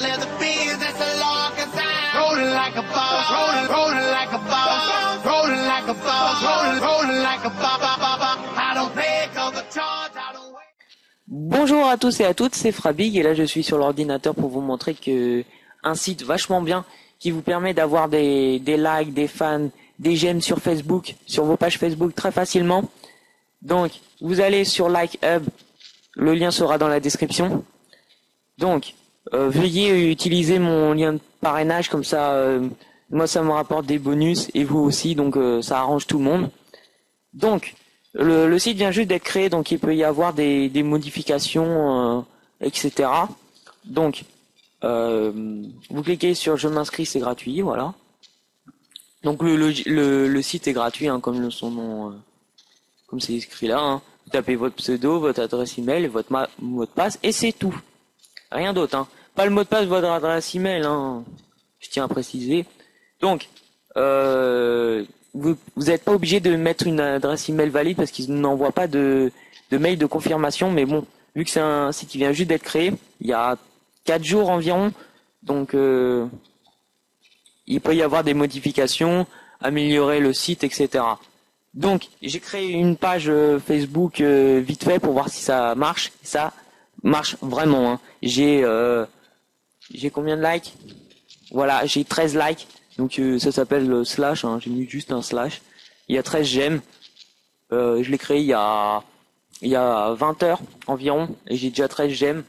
leather beans, that's a long sound. Rolling like a boss, rolling like a boss, rolling like a boss, rolling like a boss. I don't pay 'cause the charge I don't wait. Bonjour à tous et à toutes, c'est Frabig et là je suis sur l'ordinateur pour vous montrer que un site vachement bien qui vous permet d'avoir des likes, des fans, des j'aime sur Facebook, sur vos pages Facebook très facilement. Donc vous allez sur Like Hub, le lien sera dans la description. Donc veuillez utiliser mon lien de parrainage comme ça, moi ça me rapporte des bonus et vous aussi, donc ça arrange tout le monde. Donc le site vient juste d'être créé, donc il peut y avoir des modifications, etc. Donc, vous cliquez sur je m'inscris, c'est gratuit, voilà. Donc le site est gratuit, hein, comme son nom, comme c'est écrit là. Hein. Vous tapez votre pseudo, votre adresse email, votre mot de passe, et c'est tout. Rien d'autre, hein. Pas le mot de passe, votre adresse email, hein. Je tiens à préciser. Donc, vous n'êtes pas obligé de mettre une adresse email valide parce qu'ils n'envoient pas de mail de confirmation, mais bon, vu que c'est un site qui vient juste d'être créé, il y a 4 jours environ, donc il peut y avoir des modifications, améliorer le site, etc. Donc j'ai créé une page Facebook vite fait pour voir si ça marche. Ça marche vraiment, hein. J'ai combien de likes? Voilà, j'ai 13 likes. Donc ça s'appelle slash, hein, j'ai mis juste un slash. Il y a 13 j'aime. Je l'ai créé il y a 20 heures environ et j'ai déjà 13 j'aime.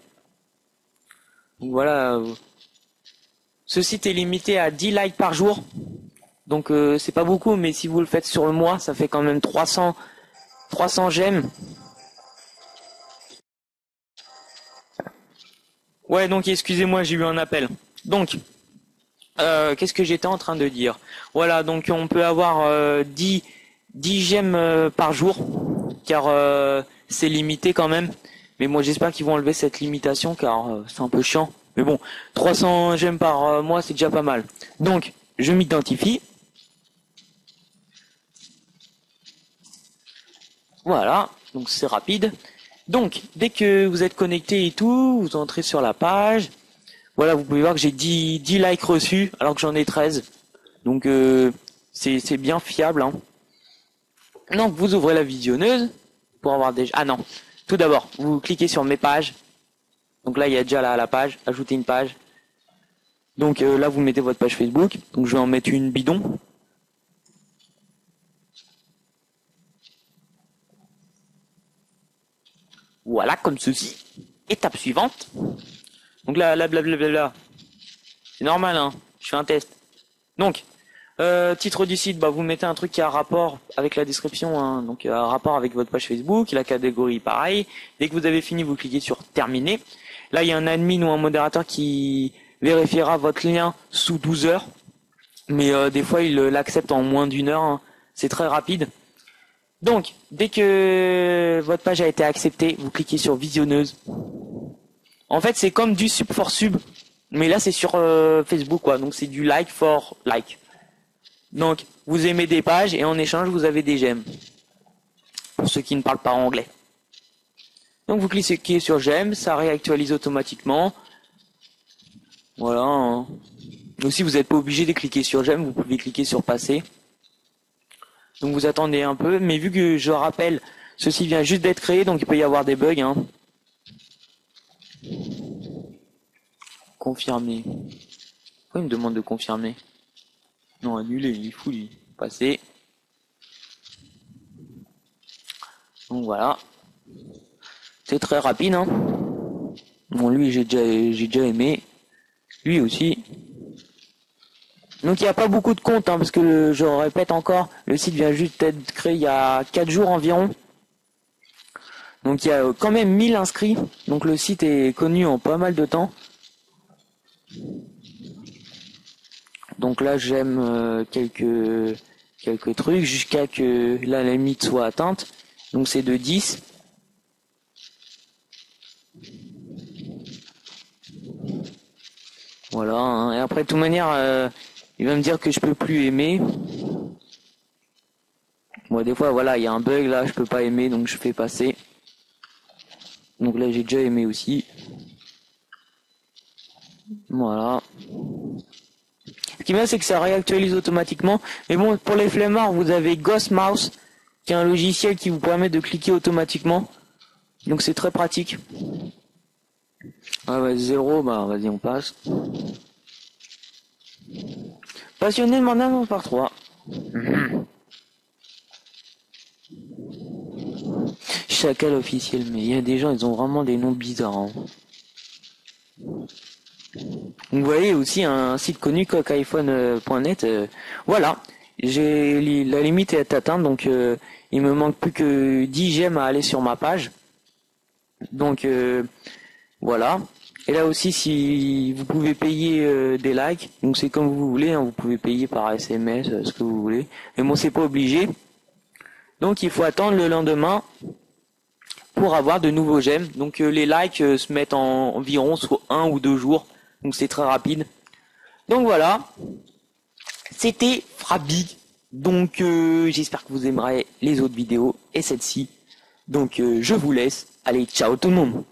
Donc voilà. Ce site est limité à 10 likes par jour. Donc c'est pas beaucoup, mais si vous le faites sur le mois, ça fait quand même 300 j'aime. Ouais, donc excusez-moi, j'ai eu un appel. Donc qu'est-ce que j'étais en train de dire? Voilà, donc on peut avoir 10 j'aime par jour, car c'est limité quand même. Mais moi j'espère qu'ils vont enlever cette limitation, car c'est un peu chiant. Mais bon, 300 j'aime par mois, c'est déjà pas mal. Donc, je m'identifie. Voilà, donc c'est rapide. Donc, dès que vous êtes connecté et tout, vous entrez sur la page. Voilà, vous pouvez voir que j'ai 10 likes reçus, alors que j'en ai 13. Donc, c'est bien fiable, hein. Donc, vous ouvrez la visionneuse pour avoir des... Ah non, tout d'abord, vous cliquez sur mes pages. Donc là, il y a déjà la page, ajouter une page. Donc là, vous mettez votre page Facebook. Donc je vais en mettre une bidon. Voilà, comme ceci. Étape suivante. Donc là, blablabla. C'est normal, hein. Je fais un test. Donc, titre du site, bah vous mettez un truc qui a rapport avec la description, hein. Donc un rapport avec votre page Facebook, la catégorie pareil. Dès que vous avez fini, vous cliquez sur terminer. Là, il y a un admin ou un modérateur qui vérifiera votre lien sous 12 heures. Mais des fois, il l'accepte en moins d'1 heure, hein. C'est très rapide. Donc, dès que votre page a été acceptée, vous cliquez sur visionneuse. En fait, c'est comme du sub for sub. Mais là, c'est sur Facebook, quoi. Donc, c'est du like for like. Donc, vous aimez des pages et en échange, vous avez des j'aime. Pour ceux qui ne parlent pas anglais. Donc, vous cliquez sur j'aime, ça réactualise automatiquement. Voilà, hein. Aussi, vous n'êtes pas obligé de cliquer sur j'aime, vous pouvez cliquer sur passer. Donc, vous attendez un peu. Mais vu que, je rappelle, ceci vient juste d'être créé, donc il peut y avoir des bugs, hein. Confirmer. Pourquoi il me demande de confirmer? Non, annuler, il est fou, lui. Passer. Donc voilà. C'est très rapide, hein. Bon, lui, j'ai déjà aimé. Lui aussi. Donc il n'y a pas beaucoup de comptes, hein, parce que je répète encore, le site vient juste d'être créé il y a 4 jours environ. Donc il y a quand même 1000 inscrits. Donc le site est connu en pas mal de temps. Donc là j'aime quelques trucs jusqu'à que la limite soit atteinte. Donc c'est de 10. Voilà, hein. Et après de toute manière, il va me dire que je peux plus aimer. Moi des fois voilà, il y a un bug là, je peux pas aimer, donc je fais passer. Donc là j'ai déjà aimé aussi. Voilà. Ce qui est bien, c'est que ça réactualise automatiquement. Mais bon, pour les flemmards, vous avez Ghost Mouse, qui est un logiciel qui vous permet de cliquer automatiquement. Donc c'est très pratique. Ah ouais, 0, bah vas-y, on passe. Passionné de Mandam par 3. Chacal officiel, mais il y a des gens, ils ont vraiment des noms bizarres. Hein. Vous voyez aussi un site connu coquiphone.net. Voilà, j'ai la limite est atteinte, donc il me manque plus que 10 j'aime à aller sur ma page. Donc voilà. Et là aussi, si vous pouvez payer des likes, donc c'est comme vous voulez, hein, vous pouvez payer par SMS, ce que vous voulez. Mais bon, c'est pas obligé. Donc il faut attendre le lendemain pour avoir de nouveaux j'aime. Donc les likes se mettent en environ soit 1 ou 2 jours. Donc c'est très rapide. Donc voilà. C'était Frappbig. Donc j'espère que vous aimerez les autres vidéos et celle-ci. Donc je vous laisse. Allez, ciao tout le monde.